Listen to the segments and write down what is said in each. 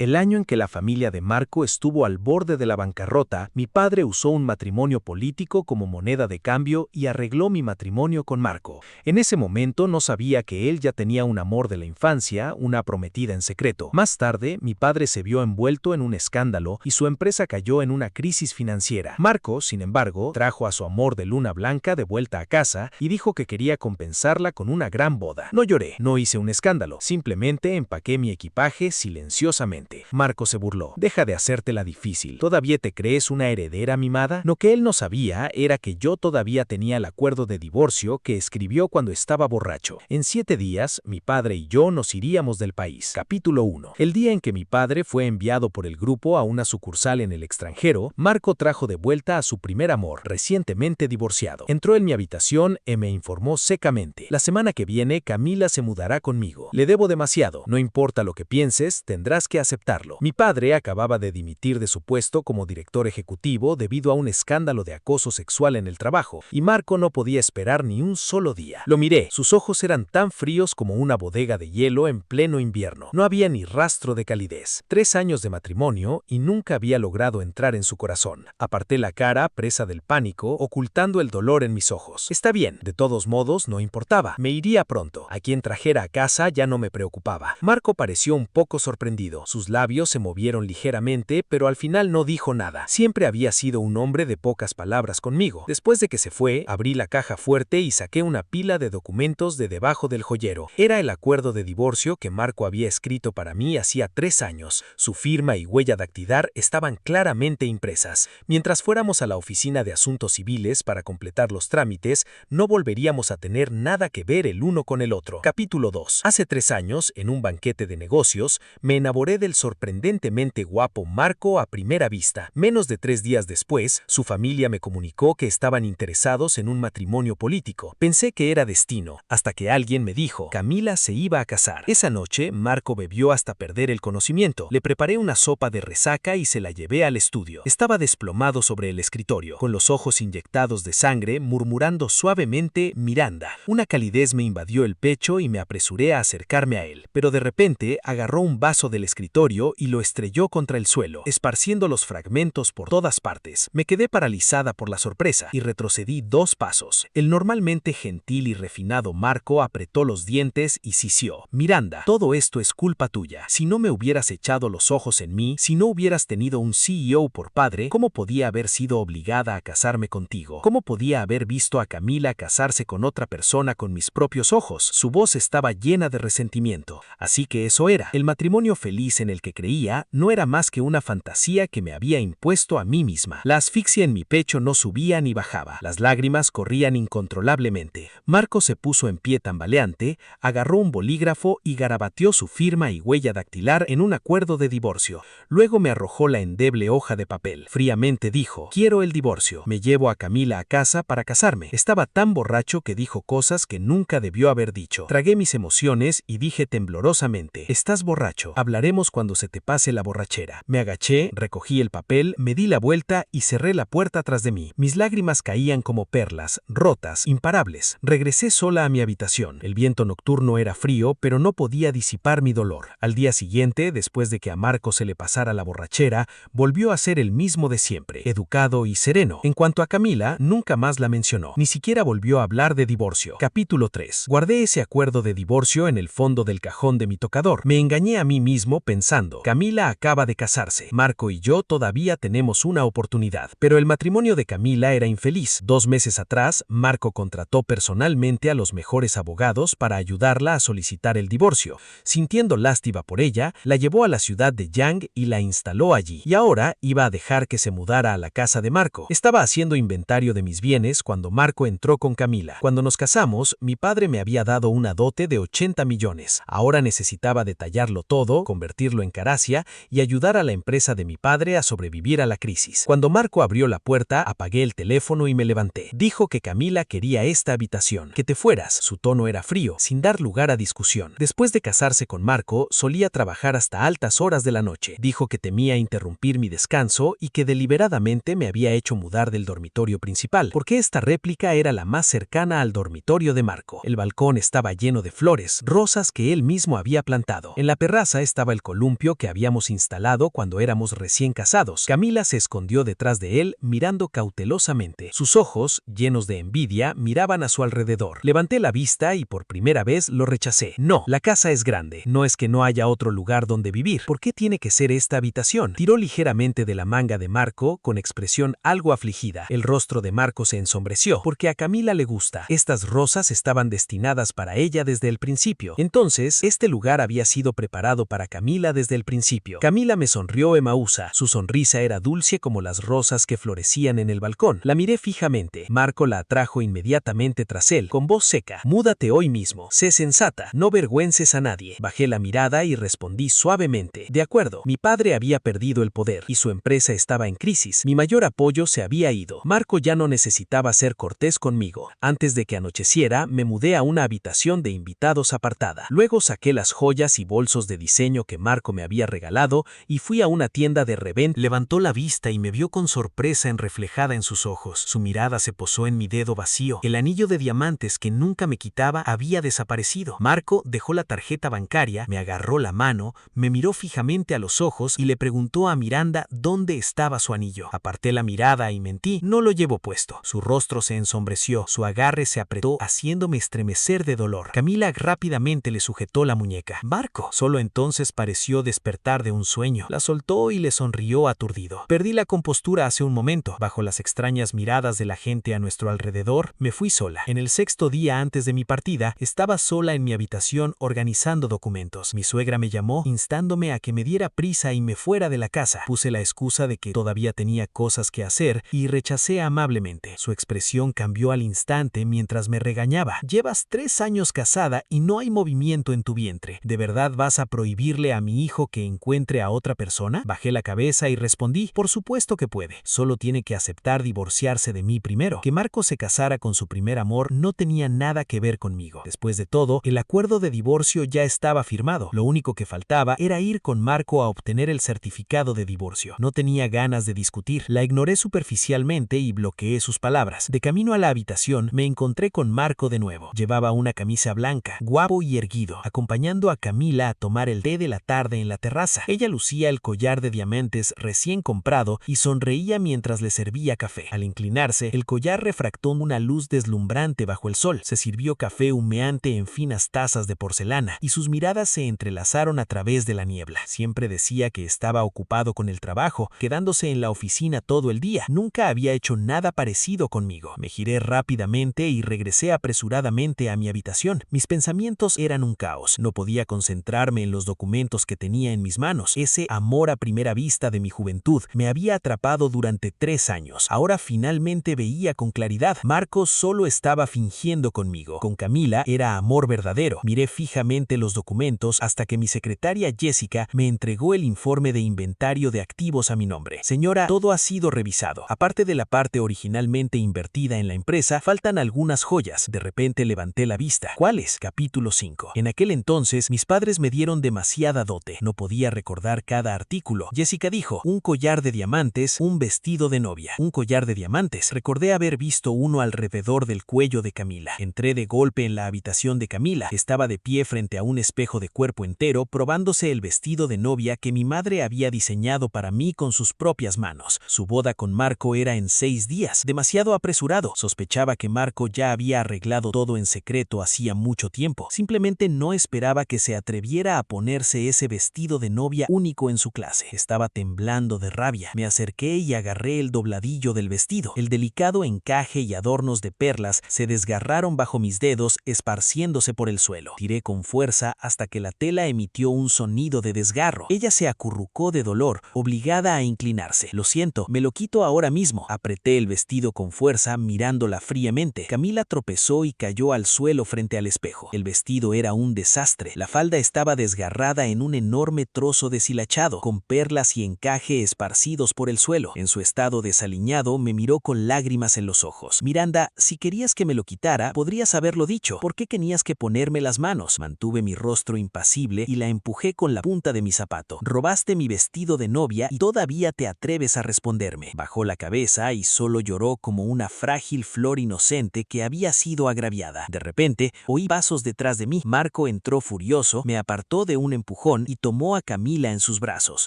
El año en que la familia de Marco estuvo al borde de la bancarrota, mi padre usó un matrimonio político como moneda de cambio y arregló mi matrimonio con Marco. En ese momento no sabía que él ya tenía un amor de la infancia, una prometida en secreto. Más tarde, mi padre se vio envuelto en un escándalo y su empresa cayó en una crisis financiera. Marco, sin embargo, trajo a su amor de luna blanca de vuelta a casa y dijo que quería compensarla con una gran boda. No lloré, no hice un escándalo, simplemente empaqué mi equipaje silenciosamente. Marco se burló. Deja de hacértela difícil. ¿Todavía te crees una heredera mimada? Lo que él no sabía era que yo todavía tenía el acuerdo de divorcio que escribió cuando estaba borracho. En 7 días, mi padre y yo nos iríamos del país. Capítulo 1. El día en que mi padre fue enviado por el grupo a una sucursal en el extranjero, Marco trajo de vuelta a su primer amor, recientemente divorciado. Entró en mi habitación y me informó secamente. La semana que viene, Camila se mudará conmigo. Le debo demasiado. No importa lo que pienses, tendrás que aceptarlo. Mi padre acababa de dimitir de su puesto como director ejecutivo debido a un escándalo de acoso sexual en el trabajo, y Marco no podía esperar ni un solo día. Lo miré, sus ojos eran tan fríos como una bodega de hielo en pleno invierno. No había ni rastro de calidez. 3 años de matrimonio y nunca había logrado entrar en su corazón. Aparté la cara, presa del pánico, ocultando el dolor en mis ojos. Está bien, de todos modos no importaba. Me iría pronto. A quien trajera a casa ya no me preocupaba. Marco pareció un poco sorprendido. Sus labios se movieron ligeramente, pero al final no dijo nada. Siempre había sido un hombre de pocas palabras conmigo. Después de que se fue, abrí la caja fuerte y saqué una pila de documentos de debajo del joyero. Era el acuerdo de divorcio que Marco había escrito para mí hacía 3 años. Su firma y huella dactilar estaban claramente impresas. Mientras fuéramos a la oficina de asuntos civiles para completar los trámites, no volveríamos a tener nada que ver el uno con el otro. Capítulo 2. Hace 3 años, en un banquete de negocios, me enamoré del sorprendentemente guapo Marco a primera vista. Menos de 3 días después, su familia me comunicó que estaban interesados en un matrimonio político. Pensé que era destino, hasta que alguien me dijo, Camila se iba a casar. Esa noche, Marco bebió hasta perder el conocimiento. Le preparé una sopa de resaca y se la llevé al estudio. Estaba desplomado sobre el escritorio, con los ojos inyectados de sangre, murmurando suavemente Miranda. Una calidez me invadió el pecho y me apresuré a acercarme a él, pero de repente agarró un vaso del escritorio y lo estrelló contra el suelo, esparciendo los fragmentos por todas partes. Me quedé paralizada por la sorpresa y retrocedí 2 pasos. El normalmente gentil y refinado Marco apretó los dientes y sisió. Miranda, todo esto es culpa tuya. Si no me hubieras echado los ojos en mí, si no hubieras tenido un CEO por padre, ¿cómo podía haber sido obligada a casarme contigo? ¿Cómo podía haber visto a Camila casarse con otra persona con mis propios ojos? Su voz estaba llena de resentimiento. Así que eso era. El matrimonio feliz en el que creía no era más que una fantasía que me había impuesto a mí misma. La asfixia en mi pecho no subía ni bajaba. Las lágrimas corrían incontrolablemente. Marco se puso en pie tambaleante, agarró un bolígrafo y garabateó su firma y huella dactilar en un acuerdo de divorcio. Luego me arrojó la endeble hoja de papel. Fríamente dijo, quiero el divorcio. Me llevo a Camila a casa para casarme. Estaba tan borracho que dijo cosas que nunca debió haber dicho. Tragué mis emociones y dije temblorosamente, estás borracho. Hablaremos cuando se te pase la borrachera. Me agaché, recogí el papel, me di la vuelta y cerré la puerta tras de mí. Mis lágrimas caían como perlas, rotas, imparables. Regresé sola a mi habitación. El viento nocturno era frío, pero no podía disipar mi dolor. Al día siguiente, después de que a Marco se le pasara la borrachera, volvió a ser el mismo de siempre, educado y sereno. En cuanto a Camila, nunca más la mencionó. Ni siquiera volvió a hablar de divorcio. Capítulo 3. Guardé ese acuerdo de divorcio en el fondo del cajón de mi tocador. Me engañé a mí mismo pensando, Camila acaba de casarse. Marco y yo todavía tenemos una oportunidad. Pero el matrimonio de Camila era infeliz. 2 meses atrás, Marco contrató personalmente a los mejores abogados para ayudarla a solicitar el divorcio. Sintiendo lástima por ella, la llevó a la ciudad de Yang y la instaló allí. Y ahora iba a dejar que se mudara a la casa de Marco. Estaba haciendo inventario de mis bienes cuando Marco entró con Camila. Cuando nos casamos, mi padre me había dado una dote de 80 millones. Ahora necesitaba detallarlo todo, convertirlo en Caracia y ayudar a la empresa de mi padre a sobrevivir a la crisis. Cuando Marco abrió la puerta, apagué el teléfono y me levanté. Dijo que Camila quería esta habitación, que te fueras. Su tono era frío, sin dar lugar a discusión. Después de casarse con Marco, solía trabajar hasta altas horas de la noche. Dijo que temía interrumpir mi descanso y que deliberadamente me había hecho mudar del dormitorio principal, porque esta réplica era la más cercana al dormitorio de Marco. El balcón estaba lleno de flores, rosas que él mismo había plantado. En la terraza estaba el columpio columpio que habíamos instalado cuando éramos recién casados. Camila se escondió detrás de él, mirando cautelosamente. Sus ojos, llenos de envidia, miraban a su alrededor. Levanté la vista y por primera vez lo rechacé. No, la casa es grande. No es que no haya otro lugar donde vivir. ¿Por qué tiene que ser esta habitación? Tiró ligeramente de la manga de Marco, con expresión algo afligida. El rostro de Marco se ensombreció, porque a Camila le gusta. Estas rosas estaban destinadas para ella desde el principio. Entonces, este lugar había sido preparado para Camila desde el principio. Camila me sonrió emausa. Su sonrisa era dulce como las rosas que florecían en el balcón. La miré fijamente. Marco la atrajo inmediatamente tras él, con voz seca. Múdate hoy mismo. Sé sensata. No vergüences a nadie. Bajé la mirada y respondí suavemente. De acuerdo. Mi padre había perdido el poder y su empresa estaba en crisis. Mi mayor apoyo se había ido. Marco ya no necesitaba ser cortés conmigo. Antes de que anocheciera, me mudé a una habitación de invitados apartada. Luego saqué las joyas y bolsos de diseño que Marco me había regalado y fui a una tienda de reventa. Levantó la vista y me vio con sorpresa reflejada en sus ojos. Su mirada se posó en mi dedo vacío. El anillo de diamantes que nunca me quitaba había desaparecido. Marco dejó la tarjeta bancaria, me agarró la mano, me miró fijamente a los ojos y le preguntó a Miranda dónde estaba su anillo. Aparté la mirada y mentí. No lo llevo puesto. Su rostro se ensombreció, su agarre se apretó, haciéndome estremecer de dolor. Camila rápidamente le sujetó la muñeca. Marco. Solo entonces pareció despertar de un sueño. La soltó y le sonrió aturdido. Perdí la compostura hace un momento. Bajo las extrañas miradas de la gente a nuestro alrededor, me fui sola. En el sexto día antes de mi partida, estaba sola en mi habitación organizando documentos. Mi suegra me llamó, instándome a que me diera prisa y me fuera de la casa. Puse la excusa de que todavía tenía cosas que hacer y rechacé amablemente. Su expresión cambió al instante mientras me regañaba. Llevas 3 años casada y no hay movimiento en tu vientre. ¿De verdad vas a prohibirle a mi hijo que encuentre a otra persona? Bajé la cabeza y respondí, por supuesto que puede. Solo tiene que aceptar divorciarse de mí primero. Que Marco se casara con su primer amor no tenía nada que ver conmigo. Después de todo, el acuerdo de divorcio ya estaba firmado. Lo único que faltaba era ir con Marco a obtener el certificado de divorcio. No tenía ganas de discutir. La ignoré superficialmente y bloqueé sus palabras. De camino a la habitación, me encontré con Marco de nuevo. Llevaba una camisa blanca, guapo y erguido, acompañando a Camila a tomar el té de la tarde en la terraza. Ella lucía el collar de diamantes recién comprado y sonreía mientras le servía café. Al inclinarse, el collar refractó una luz deslumbrante bajo el sol. Se sirvió café humeante en finas tazas de porcelana y sus miradas se entrelazaron a través de la niebla. Siempre decía que estaba ocupado con el trabajo, quedándose en la oficina todo el día. Nunca había hecho nada parecido conmigo. Me giré rápidamente y regresé apresuradamente a mi habitación. Mis pensamientos eran un caos. No podía concentrarme en los documentos que tenía en mis manos. Ese amor a primera vista de mi juventud me había atrapado durante 3 años. Ahora finalmente veía con claridad. Marco solo estaba fingiendo conmigo. Con Camila era amor verdadero. Miré fijamente los documentos hasta que mi secretaria Jessica me entregó el informe de inventario de activos a mi nombre. Señora, todo ha sido revisado. Aparte de la parte originalmente invertida en la empresa, faltan algunas joyas. De repente levanté la vista. ¿Cuáles? Capítulo 5. En aquel entonces, mis padres me dieron demasiada dote. No podía recordar cada artículo. Jessica dijo, un collar de diamantes, un vestido de novia. Un collar de diamantes. Recordé haber visto uno alrededor del cuello de Camila. Entré de golpe en la habitación de Camila. Estaba de pie frente a un espejo de cuerpo entero, probándose el vestido de novia que mi madre había diseñado para mí con sus propias manos. Su boda con Marco era en 6 días. Demasiado apresurado. Sospechaba que Marco ya había arreglado todo en secreto hacía mucho tiempo. Simplemente no esperaba que se atreviera a ponerse ese vestido de novia único en su clase. Estaba temblando de rabia. Me acerqué y agarré el dobladillo del vestido. El delicado encaje y adornos de perlas se desgarraron bajo mis dedos, esparciéndose por el suelo. Tiré con fuerza hasta que la tela emitió un sonido de desgarro. Ella se acurrucó de dolor, obligada a inclinarse. Lo siento, me lo quito ahora mismo. Apreté el vestido con fuerza, mirándola fríamente. Camila tropezó y cayó al suelo frente al espejo. El vestido era un desastre. La falda estaba desgarrada en un enorme trozo deshilachado, con perlas y encaje esparcidos por el suelo. En su estado desaliñado, me miró con lágrimas en los ojos. Miranda, si querías que me lo quitara, podrías haberlo dicho. ¿Por qué tenías que ponerme las manos? Mantuve mi rostro impasible y la empujé con la punta de mi zapato. Robaste mi vestido de novia y todavía te atreves a responderme. Bajó la cabeza y solo lloró como una frágil flor inocente que había sido agraviada. De repente, oí pasos detrás de mí. Marco entró furioso, me apartó de un empujón y tomó a Camila en sus brazos.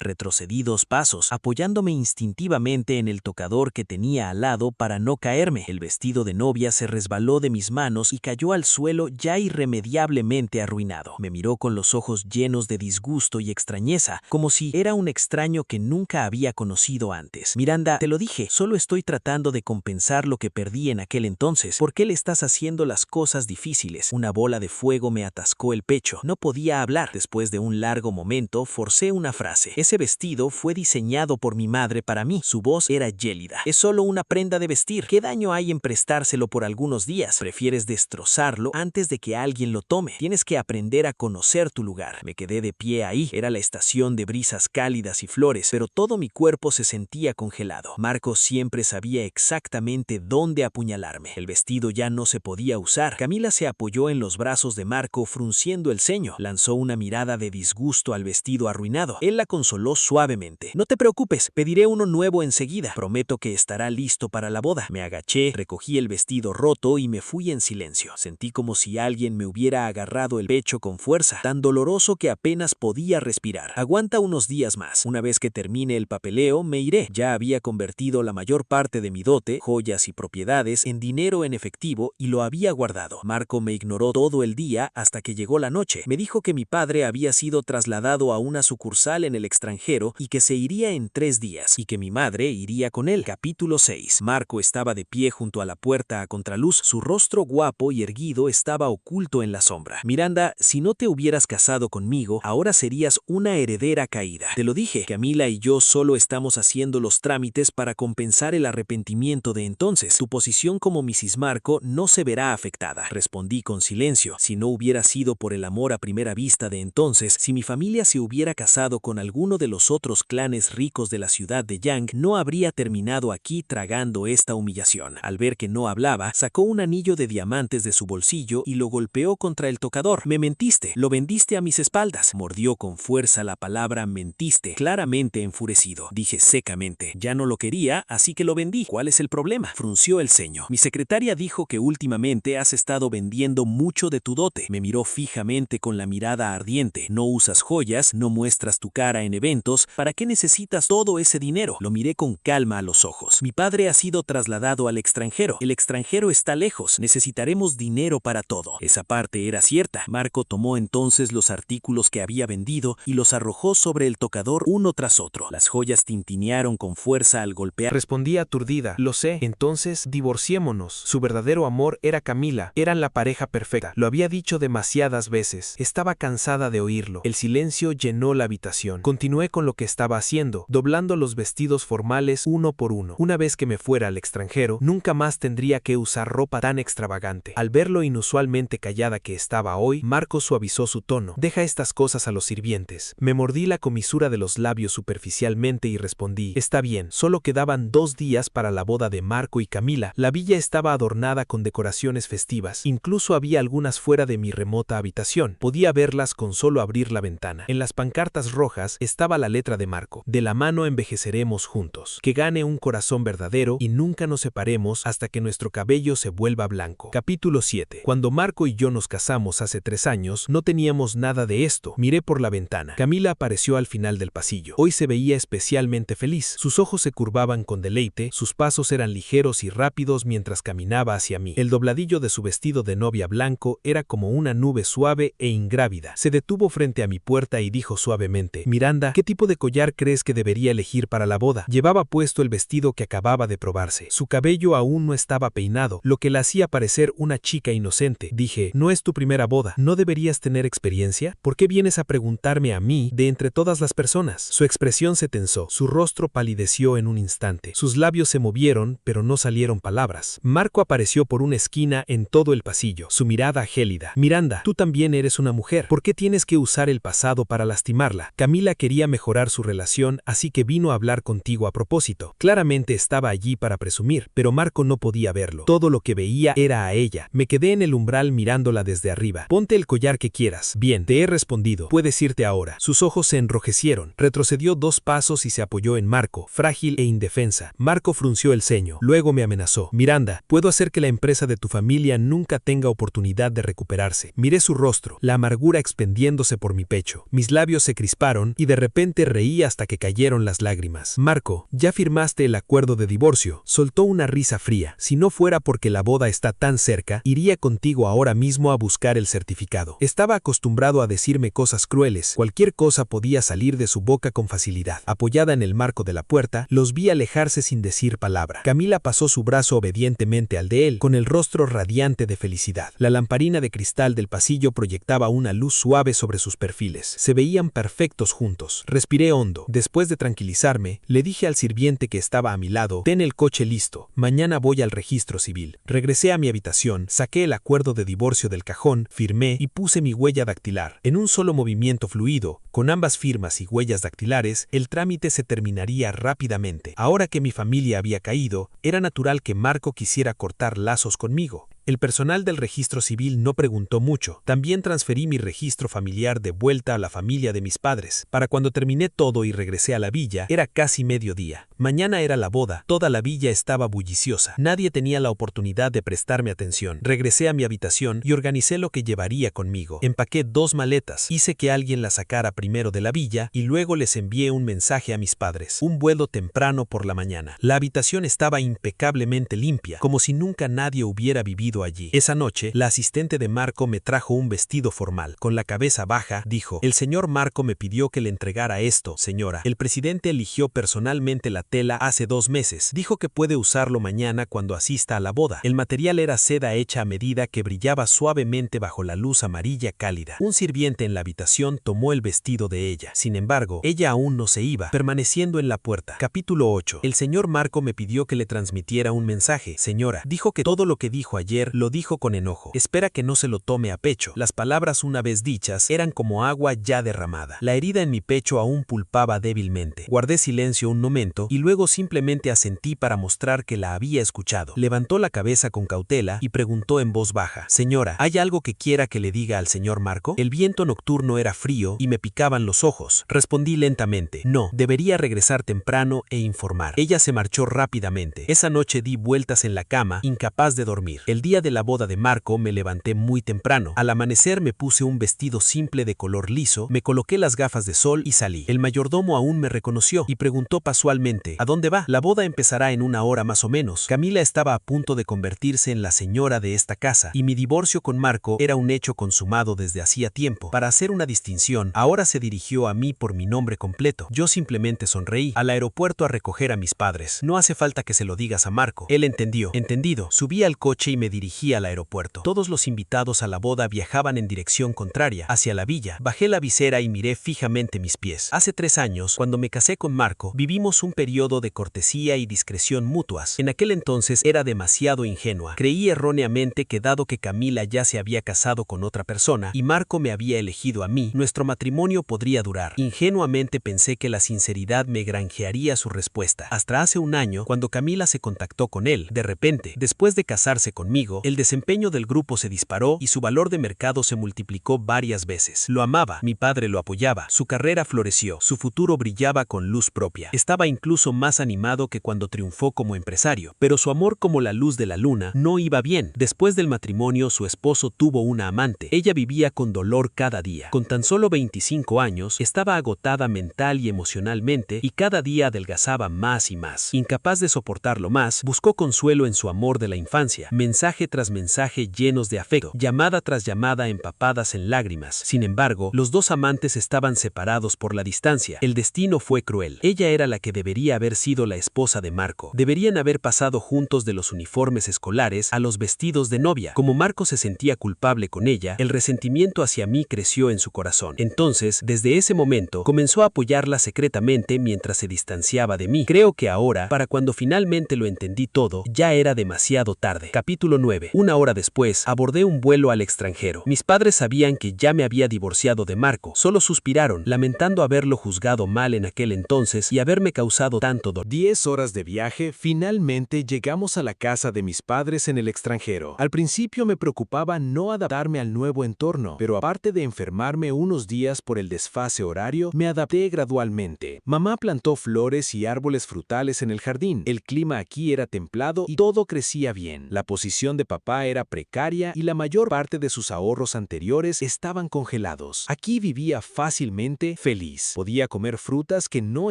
Retrocedí 2 pasos, apoyándome instintivamente en el tocador que tenía al lado para no caerme. El vestido de novia se resbaló de mis manos y cayó al suelo ya irremediablemente arruinado. Me miró con los ojos llenos de disgusto y extrañeza, como si era un extraño que nunca había conocido antes. Miranda, te lo dije, solo estoy tratando de compensar lo que perdí en aquel entonces. ¿Por qué le estás haciendo las cosas difíciles? Una bola de fuego me atascó el pecho. No podía hablar. Después de un largo momento, forcé una frase. Ese vestido fue diseñado por mi madre para mí. Su voz era gélida. Es solo una prenda de vestir. ¿Qué daño hay en prestárselo por algunos días? Prefieres destrozarlo antes de que alguien lo tome. Tienes que aprender a conocer tu lugar. Me quedé de pie ahí. Era la estación de brisas cálidas y flores, pero todo mi cuerpo se sentía congelado. Marco siempre sabía exactamente dónde apuñalarme. El vestido ya no se podía usar. Camila se apoyó en los brazos de Marco, frunciendo el ceño. Lanzó una mirada de disgusto al vestido arruinado. Él la consoló suavemente. No te preocupes, pediré uno nuevo enseguida. Prometo que estará listo para la boda. Me agaché, recogí el vestido roto y me fui en silencio. Sentí como si alguien me hubiera agarrado el pecho con fuerza, tan doloroso que apenas podía respirar. Aguanta unos días más. Una vez que termine el papeleo, me iré. Ya había convertido la mayor parte de mi dote, joyas y propiedades, en dinero en efectivo y lo había guardado. Marco me ignoró todo el día hasta que llegó la noche. Me dijo que mi padre había sido trasladado a una sucursal en el extranjero y que se iría en 3 días, y que mi madre iría con él. Capítulo 6. Marco estaba de pie junto a la puerta a contraluz. Su rostro guapo y erguido estaba oculto en la sombra. Miranda, si no te hubieras casado conmigo, ahora serías una heredera caída. Te lo dije, Camila y yo solo estamos haciendo los trámites para compensar el arrepentimiento de entonces. Tu posición como Mrs. Marco no se verá afectada. Respondí con silencio. Si no hubiera sido por el amor a primera vista de entonces, si mi familia se hubiera casado con alguno de los otros clanes ricos de la ciudad de Yang, no habría terminado aquí tragando esta humillación. Al ver que no hablaba, sacó un anillo de diamantes de su bolsillo y lo golpeó contra el tocador. Me mentiste, lo vendiste a mis espaldas. Mordió con fuerza la palabra mentiste, claramente enfurecido. Dije secamente, ya no lo quería, así que lo vendí. ¿Cuál es el problema? Frunció el ceño. Mi secretaria dijo que últimamente has estado vendiendo mucho de tu dote. Me miró fijamente con la mirada ardiente. No usas joyas, no muestras tu cara en eventos. ¿Para qué necesitas todo ese dinero? Lo miré con calma a los ojos. Mi padre ha sido trasladado al extranjero. El extranjero está lejos. Necesitaremos dinero para todo. Esa parte era cierta. Marco tomó entonces los artículos que había vendido y los arrojó sobre el tocador uno tras otro. Las joyas tintinearon con fuerza al golpear. Respondí aturdida. Lo sé. Entonces, divorciémonos. Su verdadero amor era Camila. Eran la pareja perfecta. Lo había dicho demasiadas veces. Estaba cansada de oírlo. El silencio llenó la habitación. Continué con lo que estaba haciendo, doblando los vestidos formales uno por uno. Una vez que me fuera al extranjero, nunca más tendría que usar ropa tan extravagante. Al ver lo inusualmente callada que estaba hoy, Marco suavizó su tono. Deja estas cosas a los sirvientes. Me mordí la comisura de los labios superficialmente y respondí, está bien, solo quedaban 2 días para la boda de Marco y Camila. La villa estaba adornada con decoraciones festivas. Incluso había algunas fuera de mi remota habitación. Podía verlas con solo abrir la ventana. En las pancartas rojas estaba la letra de Marco. De la mano envejeceremos juntos. Que gane un corazón verdadero y nunca nos separemos hasta que nuestro cabello se vuelva blanco. Capítulo 7. Cuando Marco y yo nos casamos hace 3 años, no teníamos nada de esto. Miré por la ventana. Camila apareció al final del pasillo. Hoy se veía especialmente feliz. Sus ojos se curvaban con deleite, sus pasos eran ligeros y rápidos mientras caminaba hacia mí. El dobladillo de su vestido de novia blanco era como una nube suave e ingrávida. Se detuvo frente a mi puerta y dijo suavemente, Miranda, ¿qué tipo de collar crees que debería elegir para la boda? Llevaba puesto el vestido que acababa de probarse. Su cabello aún no estaba peinado, lo que la hacía parecer una chica inocente. Dije, no es tu primera boda, ¿no deberías tener experiencia? ¿Por qué vienes a preguntarme a mí de entre todas las personas? Su expresión se tensó, su rostro palideció en un instante. Sus labios se movieron, pero no salieron palabras. Marco apareció por una esquina en todo el pasillo, su mirada gélida. Miranda, tú también eres una mujer. ¿Por qué tienes que usar el pasado para lastimarla? Camila quería mejorar su relación, así que vino a hablar contigo a propósito. Claramente estaba allí para presumir, pero Marco no podía verlo. Todo lo que veía era a ella. Me quedé en el umbral mirándola desde arriba. Ponte el collar que quieras. Bien, te he respondido. Puedes irte ahora. Sus ojos se enrojecieron. Retrocedió 2 pasos y se apoyó en Marco, frágil e indefensa. Marco frunció el ceño. Luego me amenazó. Miranda, puedo hacer que la empresa de tu familia nunca tenga oportunidad de recuperarse. Miré su rostro, la amargura expendiéndose por mi pecho. pecho. Mis labios se crisparon y de repente reí hasta que cayeron las lágrimas. Marco, ya firmaste el acuerdo de divorcio. Soltó una risa fría. Si no fuera porque la boda está tan cerca, iría contigo ahora mismo a buscar el certificado. Estaba acostumbrado a decirme cosas crueles. Cualquier cosa podía salir de su boca con facilidad. Apoyada en el marco de la puerta, los vi alejarse sin decir palabra. Camila pasó su brazo obedientemente al de él, con el rostro radiante de felicidad. La lamparina de cristal del pasillo proyectaba una luz suave sobre sus perfiles. Se veían perfectos juntos. Respiré hondo. Después de tranquilizarme, le dije al sirviente que estaba a mi lado: ten el coche listo. Mañana voy al registro civil. Regresé a mi habitación, saqué el acuerdo de divorcio del cajón, firmé y puse mi huella dactilar. En un solo movimiento fluido, con ambas firmas y huellas dactilares, el trámite se terminaría rápidamente. Ahora que mi familia había caído, era natural que Marco quisiera cortar lazos conmigo. El personal del registro civil no preguntó mucho. También transferí mi registro familiar de vuelta a la familia de mis padres. Para cuando terminé todo y regresé a la villa, era casi mediodía. Mañana era la boda. Toda la villa estaba bulliciosa. Nadie tenía la oportunidad de prestarme atención. Regresé a mi habitación y organicé lo que llevaría conmigo. Empaqué 2 maletas. Hice que alguien las sacara primero de la villa y luego les envié un mensaje a mis padres. Un vuelo temprano por la mañana. La habitación estaba impecablemente limpia, como si nunca nadie hubiera vivido allí. Esa noche, la asistente de Marco me trajo un vestido formal. Con la cabeza baja, dijo: el señor Marco me pidió que le entregara esto, señora. El presidente eligió personalmente la tela hace 2 meses. Dijo que puede usarlo mañana cuando asista a la boda. El material era seda hecha a medida que brillaba suavemente bajo la luz amarilla cálida. Un sirviente en la habitación tomó el vestido de ella. Sin embargo, ella aún no se iba, permaneciendo en la puerta. Capítulo 8. El señor Marco me pidió que le transmitiera un mensaje. Señora, dijo que todo lo que dijo ayer lo dijo con enojo. Espera que no se lo tome a pecho. Las palabras una vez dichas eran como agua ya derramada. La herida en mi pecho aún pulpaba débilmente. Guardé silencio un momento y luego simplemente asentí para mostrar que la había escuchado. Levantó la cabeza con cautela y preguntó en voz baja: señora, ¿hay algo que quiera que le diga al señor Marco? El viento nocturno era frío y me picaban los ojos. Respondí lentamente: no, debería regresar temprano e informar. Ella se marchó rápidamente. Esa noche di vueltas en la cama, incapaz de dormir. El día de la boda de Marco me levanté muy temprano. Al amanecer me puse un vestido simple de color liso, me coloqué las gafas de sol y salí. El mayordomo aún me reconoció y preguntó casualmente: ¿a dónde va? La boda empezará en 1 hora más o menos. Camila estaba a punto de convertirse en la señora de esta casa y mi divorcio con Marco era un hecho consumado desde hacía tiempo. Para hacer una distinción, ahora se dirigió a mí por mi nombre completo. Yo simplemente sonreí. Al aeropuerto a recoger a mis padres. No hace falta que se lo digas a Marco. Él entendió. Entendido. Subí al coche y me dirigí al aeropuerto. Todos los invitados a la boda viajaban en dirección contraria, hacia la villa. Bajé la visera y miré fijamente mis pies. Hace 3 años, cuando me casé con Marco, vivimos un periodo de cortesía y discreción mutuas. En aquel entonces era demasiado ingenua. Creí erróneamente que dado que Camila ya se había casado con otra persona y Marco me había elegido a mí, nuestro matrimonio podría durar. Ingenuamente pensé que la sinceridad me granjearía su respuesta. Hasta hace 1 año, cuando Camila se contactó con él, de repente, después de casarse conmigo, el desempeño del grupo se disparó y su valor de mercado se multiplicó varias veces. Lo amaba, mi padre lo apoyaba, su carrera floreció, su futuro brillaba con luz propia. Estaba incluso más animado que cuando triunfó como empresario, pero su amor, como la luz de la luna, no iba bien. Después del matrimonio, su esposo tuvo una amante. Ella vivía con dolor cada día. Con tan solo 25 años, estaba agotada mental y emocionalmente y cada día adelgazaba más y más. Incapaz de soportarlo más, buscó consuelo en su amor de la infancia, mensaje tras mensaje llenos de afecto, llamada tras llamada empapadas en lágrimas. Sin embargo, los 2 amantes estaban separados por la distancia. El destino fue cruel. Ella era la que debería haber sido la esposa de Marco. Deberían haber pasado juntos de los uniformes escolares a los vestidos de novia. Como Marco se sentía culpable con ella, el resentimiento hacia mí creció en su corazón. Entonces, desde ese momento, comenzó a apoyarla secretamente mientras se distanciaba de mí. Creo que ahora, para cuando finalmente lo entendí todo, ya era demasiado tarde. Capítulo 9. 1 hora después, abordé un vuelo al extranjero. Mis padres sabían que ya me había divorciado de Marco. Solo suspiraron, lamentando haberlo juzgado mal en aquel entonces y haberme causado tanto dolor. 10 horas de viaje, finalmente llegamos a la casa de mis padres en el extranjero. Al principio me preocupaba no adaptarme al nuevo entorno, pero aparte de enfermarme unos días por el desfase horario, me adapté gradualmente. Mamá plantó flores y árboles frutales en el jardín. El clima aquí era templado y todo crecía bien. La posición de papá era precaria y la mayor parte de sus ahorros anteriores estaban congelados. Aquí vivía fácilmente feliz. Podía comer frutas que no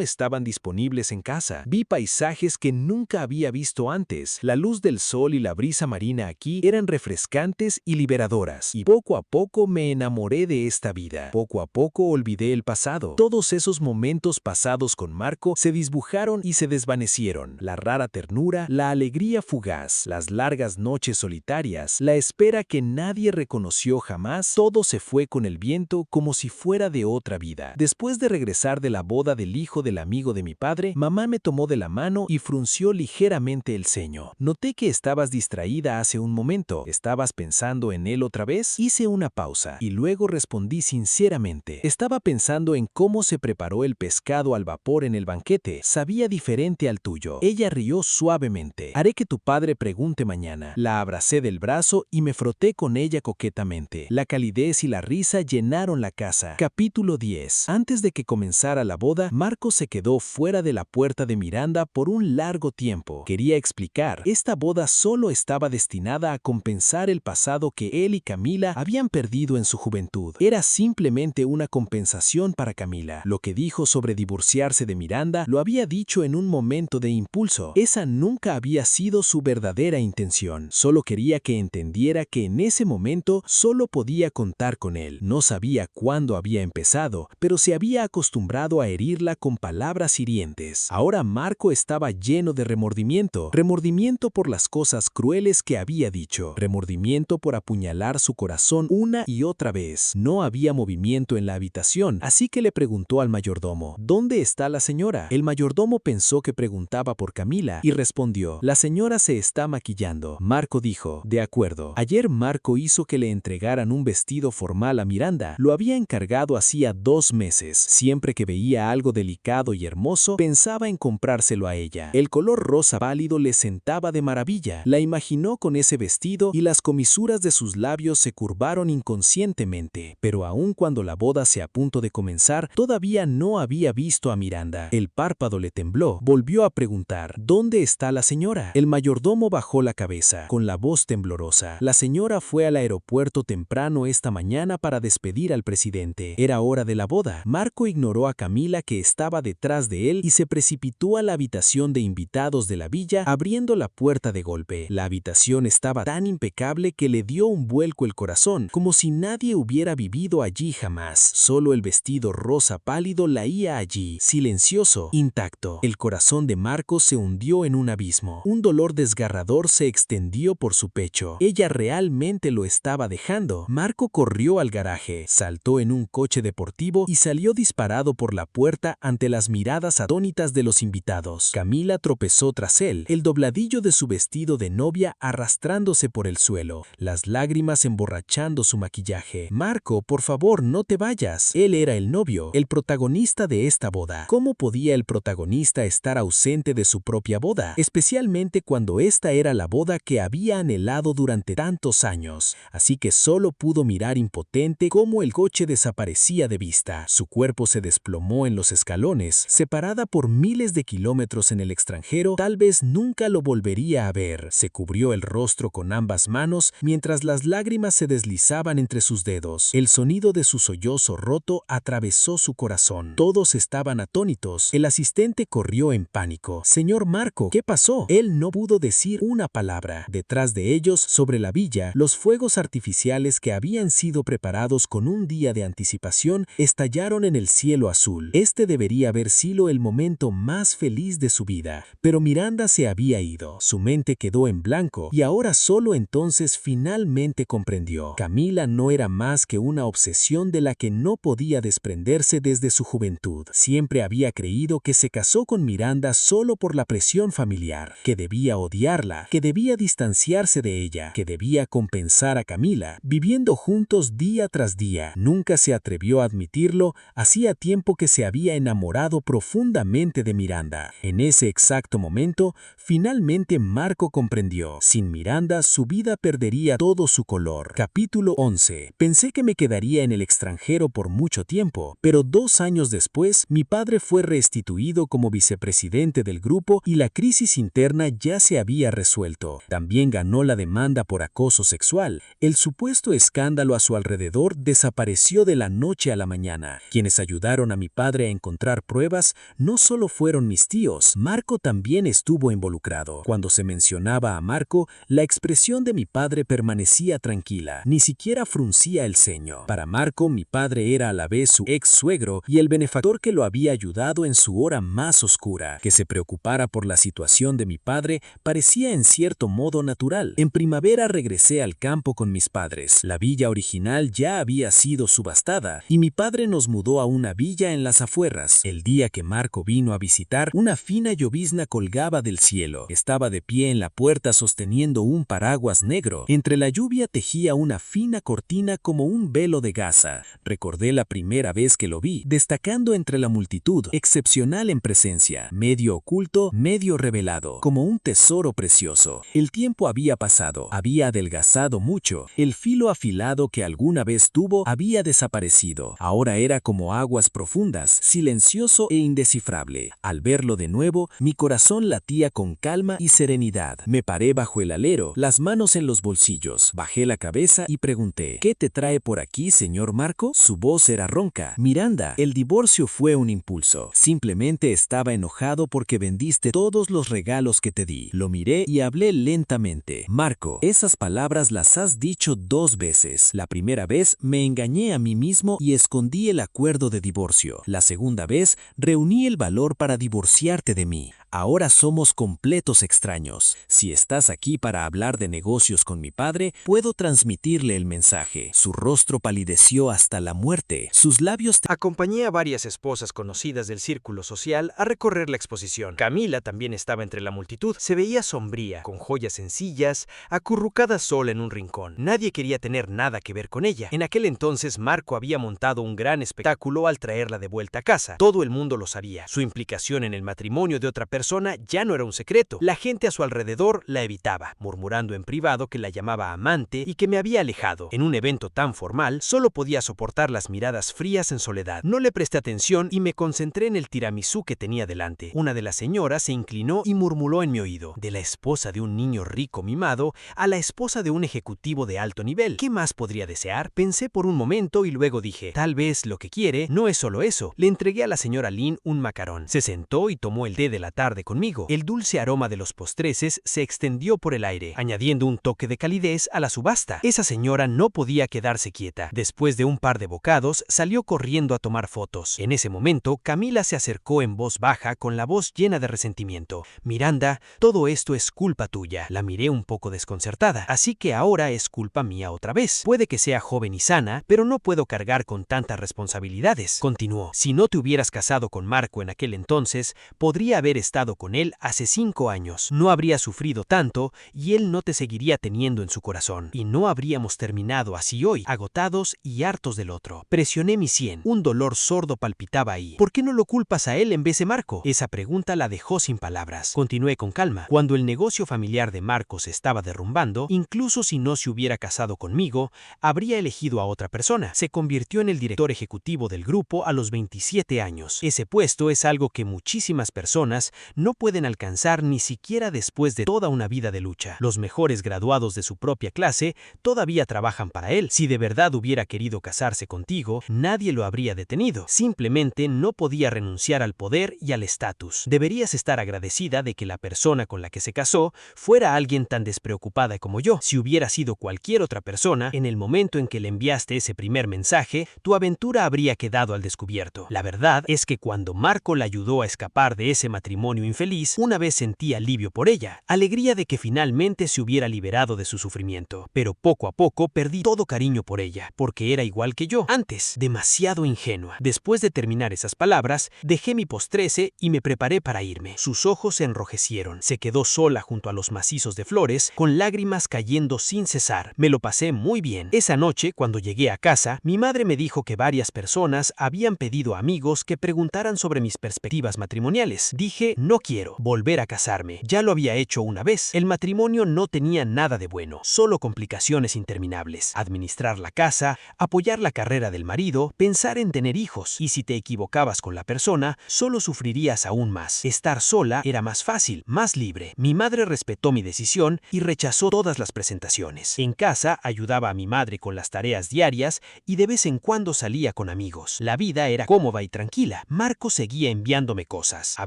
estaban disponibles en casa. Vi paisajes que nunca había visto antes. La luz del sol y la brisa marina aquí eran refrescantes y liberadoras. Y poco a poco me enamoré de esta vida. Poco a poco olvidé el pasado. Todos esos momentos pasados con Marco se disbujaron y se desvanecieron. La rara ternura, la alegría fugaz, las largas noches solitarias, la espera que nadie reconoció jamás, todo se fue con el viento como si fuera de otra vida. Después de regresar de la boda del hijo del amigo de mi padre, mamá me tomó de la mano y frunció ligeramente el ceño. Noté que estabas distraída hace un momento. ¿Estabas pensando en él otra vez? Hice una pausa y luego respondí sinceramente. Estaba pensando en cómo se preparó el pescado al vapor en el banquete. Sabía diferente al tuyo. Ella rió suavemente. Haré que tu padre pregunte mañana. La abracé del brazo y me froté con ella coquetamente. La calidez y la risa llenaron la casa. Capítulo 10. Antes de que comenzara la boda, Marco se quedó fuera de la puerta de Miranda por un largo tiempo. Quería explicar. Esta boda solo estaba destinada a compensar el pasado que él y Camila habían perdido en su juventud. Era simplemente una compensación para Camila. Lo que dijo sobre divorciarse de Miranda lo había dicho en un momento de impulso. Esa nunca había sido su verdadera intención. Solo quería que entendiera que en ese momento solo podía contar con él. No sabía cuándo había empezado, pero se había acostumbrado a herirla con palabras hirientes. Ahora Marco estaba lleno de remordimiento. Remordimiento por las cosas crueles que había dicho. Remordimiento por apuñalar su corazón una y otra vez. No había movimiento en la habitación, así que le preguntó al mayordomo, ¿dónde está la señora? El mayordomo pensó que preguntaba por Camila y respondió, la señora se está maquillando. Marco dijo, de acuerdo. Ayer Marco hizo que le entregaran un vestido formal a Miranda. Lo había encargado hacía 2 meses. Siempre que veía algo delicado y hermoso, pensaba en comprárselo a ella. El color rosa pálido le sentaba de maravilla. La imaginó con ese vestido y las comisuras de sus labios se curvaron inconscientemente. Pero aun cuando la boda se a punto de comenzar, todavía no había visto a Miranda. El párpado le tembló. Volvió a preguntar, ¿dónde está la señora? El mayordomo bajó la cabeza, con la voz temblorosa. La señora fue al aeropuerto temprano esta mañana para despedir al presidente. Era hora de la boda. Marco ignoró a Camila que estaba detrás de él y se precipitó a la habitación de invitados de la villa, abriendo la puerta de golpe. La habitación estaba tan impecable que le dio un vuelco el corazón, como si nadie hubiera vivido allí jamás. Solo el vestido rosa pálido laía allí, silencioso, intacto. El corazón de Marco se hundió en un abismo. Un dolor desgarrador se extendió por su pecho. Ella realmente lo estaba dejando. Marco corrió al garaje, saltó en un coche deportivo y salió disparado por la puerta ante las miradas atónitas de los invitados. Camila tropezó tras él, el dobladillo de su vestido de novia arrastrándose por el suelo, las lágrimas emborrachando su maquillaje. Marco, por favor, no te vayas. Él era el novio, el protagonista de esta boda. ¿Cómo podía el protagonista estar ausente de su propia boda? Especialmente cuando esta era la boda que había anhelado durante tantos años. Así que solo pudo mirar impotente cómo el coche desaparecía de vista. Su cuerpo se desplomó en los escalones, separada por miles de kilómetros en el extranjero, tal vez nunca lo volvería a ver. Se cubrió el rostro con ambas manos mientras las lágrimas se deslizaban entre sus dedos. El sonido de su sollozo roto atravesó su corazón. Todos estaban atónitos. El asistente corrió en pánico. Señor Marco, ¿qué pasó? Él no pudo decir una palabra. Detrás de ellos, sobre la villa, los fuegos artificiales que habían sido preparados con un día de anticipación estallaron en el cielo azul. Este debería haber sido el momento más feliz de su vida, pero Miranda se había ido. Su mente quedó en blanco y ahora solo entonces finalmente comprendió. Camila no era más que una obsesión de la que no podía desprenderse desde su juventud. Siempre había creído que se casó con Miranda solo por la presión familiar, que debía odiarla, que debía distanciarse de ella, que debía compensar a Camila, viviendo juntos día tras día. Nunca se atrevió a admitirlo, hacía tiempo que se había enamorado profundamente de Miranda. En ese exacto momento, finalmente Marco comprendió. Sin Miranda, su vida perdería todo su color. Capítulo 11. Pensé que me quedaría en el extranjero por mucho tiempo, pero 2 años después, mi padre fue restituido como vicepresidente del grupo y la crisis interna ya se había resuelto. También ganó la demanda por acoso sexual. El supuesto escándalo a su alrededor desapareció de la noche a la mañana. Quienes ayudaron a mi padre a encontrar pruebas no solo fueron mis tíos, Marco también estuvo involucrado. Cuando se mencionaba a Marco, la expresión de mi padre permanecía tranquila, ni siquiera fruncía el ceño. Para Marco, mi padre era a la vez su ex suegro y el benefactor que lo había ayudado en su hora más oscura. Que se preocupara por la situación de mi padre parecía en cierto modo natural. En primavera regresé al campo con mis padres. La villa original ya había sido subastada y mi padre nos mudó a una villa en las afueras. El día que Marco vino a visitar, una fina llovizna colgaba del cielo. Estaba de pie en la puerta sosteniendo un paraguas negro. Entre la lluvia tejía una fina cortina como un velo de gasa. Recordé la primera vez que lo vi, destacando entre la multitud, excepcional en presencia, medio oculto, medio revelado, como un tesoro precioso. El tiempo había pasado, había adelgazado mucho. El filo afilado que alguna vez tuvo había desaparecido. Ahora era como aguas profundas, silencioso e indescifrable. Al verlo de nuevo, mi corazón latía con calma y serenidad. Me paré bajo el alero, las manos en los bolsillos, bajé la cabeza y pregunté: ¿Qué te trae por aquí, señor Marco? Su voz era ronca. Miranda, el divorcio fue un impulso. Simplemente estaba enojado porque vendiste todos los regalos que te di. Lo miré y hablé lentamente. Marco, esas palabras las has dicho 2 veces. La primera vez me engañé a mí mismo y escondí el acuerdo de divorcio. La segunda vez reuní el valor para divorciarte de mí. Ahora somos completos extraños. Si estás aquí para hablar de negocios con mi padre, puedo transmitirle el mensaje. Su rostro palideció hasta la muerte. Sus labios... Acompañé a varias esposas conocidas del círculo social a recorrer la exposición. Camila también estaba entre la multitud. Se veía sombría, con joyas sencillas, acurrucada sola en un rincón. Nadie quería tener nada que ver con ella. En aquel entonces, Marco había montado un gran espectáculo al traerla de vuelta a casa. Todo el mundo lo sabía. Su implicación en el matrimonio de otra persona ya no era un secreto. La gente a su alrededor la evitaba, murmurando en privado que la llamaba amante y que me había alejado. En un evento tan formal, solo podía soportar las miradas frías en soledad. No le presté atención y me concentré en el tiramisú que tenía delante. Una de las señoras se inclinó y murmuró en mi oído: de la esposa de un niño rico mimado a la esposa de un ejecutivo de alto nivel. ¿Qué más podría desear? Pensé por un momento y luego dije: tal vez lo que quiere no es solo eso. Le entregué a la señora Lynn un macarón. Se sentó y tomó el té de la tarde conmigo. El dulce aroma de los postreces se extendió por el aire, añadiendo un toque de calidez a la subasta. Esa señora no podía quedarse quieta. Después de un par de bocados, salió corriendo a tomar fotos. En ese momento, Camila se acercó en voz baja con la voz llena de resentimiento. Miranda, todo esto es culpa tuya. La miré un poco desconcertada. Así que ahora es culpa mía otra vez. Puede que sea joven y sana, pero no puedo cargar con tantas responsabilidades. Continuó: si no te hubieras casado con Marco en aquel entonces, podría haber estado con él hace 5 años. No habría sufrido tanto y él no te seguiría teniendo en su corazón. Y no habríamos terminado así hoy, agotados y hartos del otro. Presioné mi sien. Un dolor sordo palpitaba ahí. ¿Por qué no lo culpas a él en vez de Marco? Esa pregunta la dejó sin palabras. Continué con calma. Cuando el negocio familiar de Marco se estaba derrumbando, incluso si no se hubiera casado conmigo, habría elegido a otra persona. Se convirtió en el director ejecutivo del grupo a los 27 años. Ese puesto es algo que muchísimas personas no pueden alcanzar ni siquiera después de toda una vida de lucha. Los mejores graduados de su propia clase todavía trabajan para él. Si de verdad hubiera querido casarse contigo, nadie lo habría detenido. Simplemente no podía renunciar al poder y al estatus. Deberías estar agradecida de que la persona con la que se casó fuera alguien tan despreocupada como yo. Si hubiera sido cualquier otra persona, en el momento en que le enviaste ese primer mensaje, tu aventura habría quedado al descubierto. La verdad es que cuando Marco la ayudó a escapar de ese matrimonio matrimonio infeliz, una vez sentí alivio por ella, alegría de que finalmente se hubiera liberado de su sufrimiento. Pero poco a poco perdí todo cariño por ella, porque era igual que yo, antes, demasiado ingenua. Después de terminar esas palabras, dejé mi postrece y me preparé para irme. Sus ojos se enrojecieron. Se quedó sola junto a los macizos de flores, con lágrimas cayendo sin cesar. Me lo pasé muy bien. Esa noche, cuando llegué a casa, mi madre me dijo que varias personas habían pedido a amigos que preguntaran sobre mis perspectivas matrimoniales. Dije, no quiero volver a casarme. Ya lo había hecho una vez. El matrimonio no tenía nada de bueno, solo complicaciones interminables. Administrar la casa, apoyar la carrera del marido, pensar en tener hijos. Y si te equivocabas con la persona, solo sufrirías aún más. Estar sola era más fácil, más libre. Mi madre respetó mi decisión y rechazó todas las presentaciones. En casa ayudaba a mi madre con las tareas diarias y de vez en cuando salía con amigos. La vida era cómoda y tranquila. Marco seguía enviándome cosas. A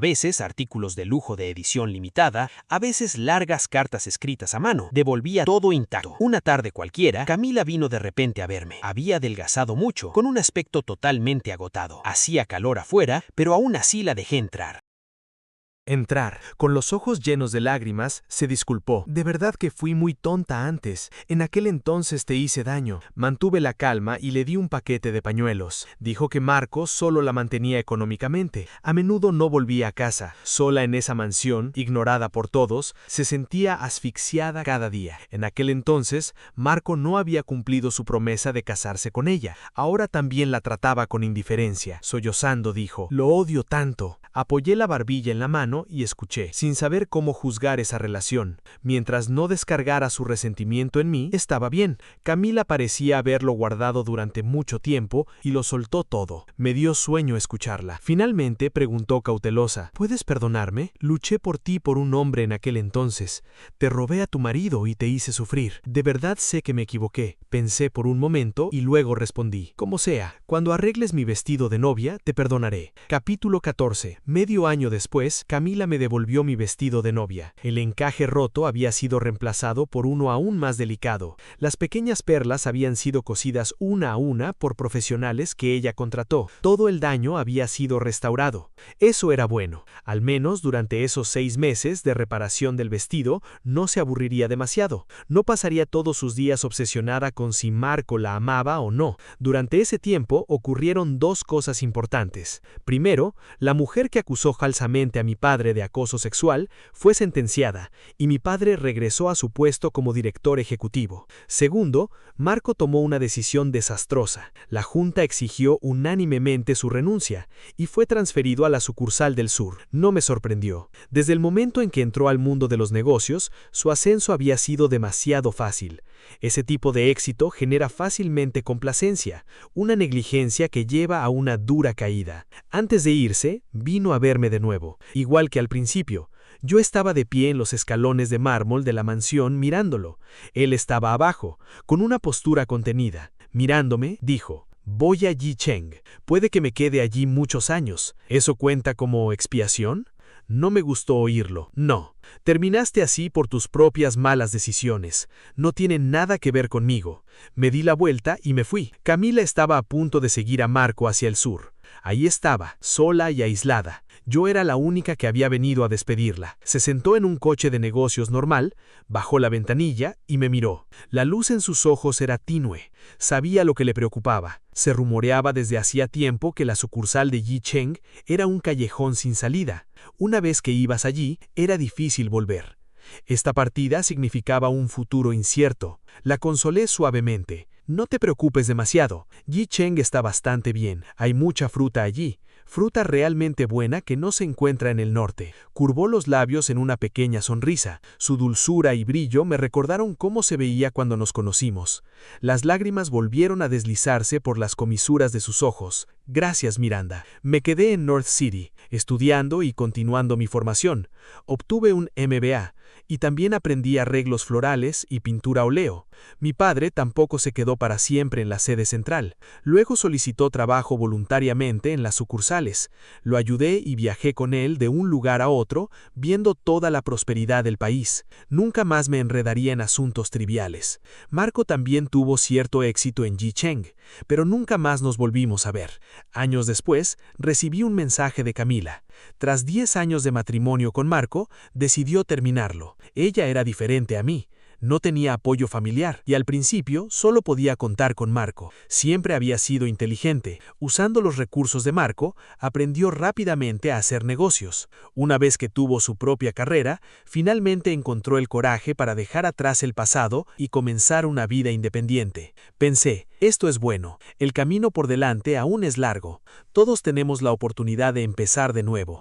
veces artículos de lujo de edición limitada, a veces largas cartas escritas a mano. Devolvía todo intacto. Una tarde cualquiera, Camila vino de repente a verme. Había adelgazado mucho, con un aspecto totalmente agotado. Hacía calor afuera, pero aún así la dejé entrar. Con los ojos llenos de lágrimas, se disculpó. De verdad que fui muy tonta antes. En aquel entonces te hice daño. Mantuve la calma y le di un paquete de pañuelos. Dijo que Marco solo la mantenía económicamente. A menudo no volvía a casa. Sola en esa mansión, ignorada por todos, se sentía asfixiada cada día. En aquel entonces, Marco no había cumplido su promesa de casarse con ella. Ahora también la trataba con indiferencia. Sollozando dijo, lo odio tanto. Apoyé la barbilla en la mano y escuché, sin saber cómo juzgar esa relación. Mientras no descargara su resentimiento en mí, estaba bien. Camila parecía haberlo guardado durante mucho tiempo y lo soltó todo. Me dio sueño escucharla. Finalmente preguntó cautelosa, ¿puedes perdonarme? Luché por ti por un hombre en aquel entonces. Te robé a tu marido y te hice sufrir. De verdad sé que me equivoqué. Pensé por un momento y luego respondí, como sea, cuando arregles mi vestido de novia, te perdonaré. Capítulo 14. Medio año después, Camila me devolvió mi vestido de novia. El encaje roto había sido reemplazado por uno aún más delicado. Las pequeñas perlas habían sido cosidas una a una por profesionales que ella contrató. Todo el daño había sido restaurado. Eso era bueno. Al menos durante esos 6 meses de reparación del vestido, no se aburriría demasiado. No pasaría todos sus días obsesionada con si Marco la amaba o no. Durante ese tiempo ocurrieron 2 cosas importantes. Primero, la mujer que acusó falsamente a mi padre de acoso sexual fue sentenciada y mi padre regresó a su puesto como director ejecutivo. Segundo, Marco tomó una decisión desastrosa. La Junta exigió unánimemente su renuncia y fue transferido a la sucursal del sur. No me sorprendió. Desde el momento en que entró al mundo de los negocios, su ascenso había sido demasiado fácil. Ese tipo de éxito genera fácilmente complacencia, una negligencia que lleva a una dura caída. Antes de irse, vino a verme de nuevo, igual que al principio. Yo estaba de pie en los escalones de mármol de la mansión mirándolo. Él estaba abajo, con una postura contenida. Mirándome, dijo, voy a Yicheng. Puede que me quede allí muchos años. ¿Eso cuenta como expiación? No me gustó oírlo. No. Terminaste así por tus propias malas decisiones. No tiene nada que ver conmigo. Me di la vuelta y me fui. Camila estaba a punto de seguir a Marco hacia el sur. Ahí estaba, sola y aislada. Yo era la única que había venido a despedirla. Se sentó en un coche de negocios normal, bajó la ventanilla y me miró. La luz en sus ojos era tenue. Sabía lo que le preocupaba. Se rumoreaba desde hacía tiempo que la sucursal de Yicheng era un callejón sin salida. Una vez que ibas allí, era difícil volver. Esta partida significaba un futuro incierto. La consolé suavemente. No te preocupes demasiado. Yicheng está bastante bien. Hay mucha fruta allí. Fruta realmente buena que no se encuentra en el norte. Curvó los labios en una pequeña sonrisa. Su dulzura y brillo me recordaron cómo se veía cuando nos conocimos. Las lágrimas volvieron a deslizarse por las comisuras de sus ojos. Gracias, Miranda. Me quedé en North City, estudiando y continuando mi formación. Obtuve un MBA. Y también aprendí arreglos florales y pintura a óleo. Mi padre tampoco se quedó para siempre en la sede central. Luego solicitó trabajo voluntariamente en las sucursales. Lo ayudé y viajé con él de un lugar a otro, viendo toda la prosperidad del país. Nunca más me enredaría en asuntos triviales. Marco también tuvo cierto éxito en Yicheng, pero nunca más nos volvimos a ver. Años después, recibí un mensaje de Camila. Tras 10 años de matrimonio con Marco, decidió terminarlo. Ella era diferente a mí. No tenía apoyo familiar y al principio solo podía contar con Marco. Siempre había sido inteligente. Usando los recursos de Marco, aprendió rápidamente a hacer negocios. Una vez que tuvo su propia carrera, finalmente encontró el coraje para dejar atrás el pasado y comenzar una vida independiente. Pensé, esto es bueno. El camino por delante aún es largo. Todos tenemos la oportunidad de empezar de nuevo.